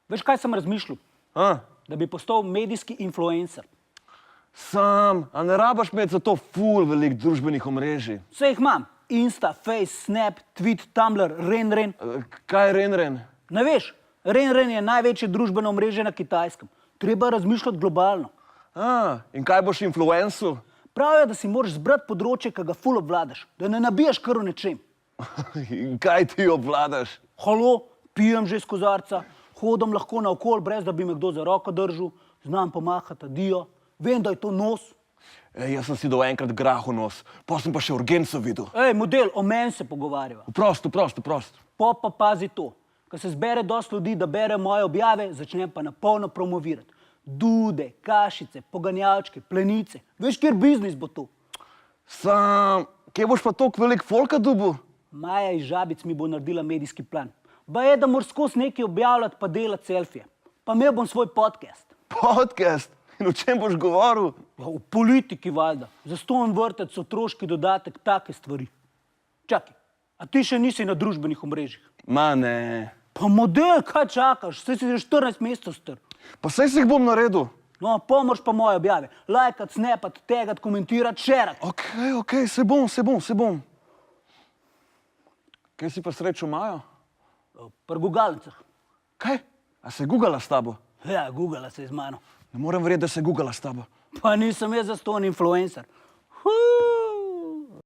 Veš, kaj sem razmišljal? A? Da bi postal medijski influencer. Sam, a ne rabaš imeti za to ful velik družbenih omrežij? Vse jih imam. Insta, Face, Snap, Tweet, Tumblr, Ren. Kaj je Ren? Ne veš, Ren je največje družbeno omrežje na Kitajskem. Treba razmišljati globalno. A, in kaj boš influencu? Pravijo, da si moraš zbrati področje, ki ga ful obvladaš, da ne nabijaš kar v nečem. In kaj ti obvladaš? Halo, pijem že iz kozarca, hodim lahko naokol, brez da bi me kdo za roko držal, znam pomahati adijo, vem, da je to nos. Jaz sem si do enkrat grahal nos, pa sem pa še urgenco videl. Ej, model, o meni se pogovarjava. Prosto. Pa pazi to, ko se zbere dosti ljudi, da bere moje objave, začnem pa na polno promovirati. Dude, kašice, poganjalčke, plenice. Veš, kjer biznis bo to? Sam, kje boš pa toliko velik folka dobil? Maja iz Žabic mi bo naredila medijski plan. Ba je, da moraš skozi nekaj objavljati pa delati selfije. Pa imel bom svoj podcast. Podcast? In o čem boš govoril? Ja, v politiki valjda. Zastonj vrtec, otroški dodatek, take stvari. Čakaj, a ti še nisi na družbenih omrežjih? Ma ne. Pa model, kaj čakaš? Saj si že 14 mesecev star. Pa saj si jih bom naredil. No, pomož pa moje objave. Lajkat, snapat, tegat, komentirat, šerat. Ok, se bom. Kaj si pa srečal Majo? Pri gugalnicah. Kaj? A se je gugala s tabo? Ja, gugala se je z mano. Ne morem verjeti, da se je gugala s tabo. Pa nisem jaz zastonj influencer.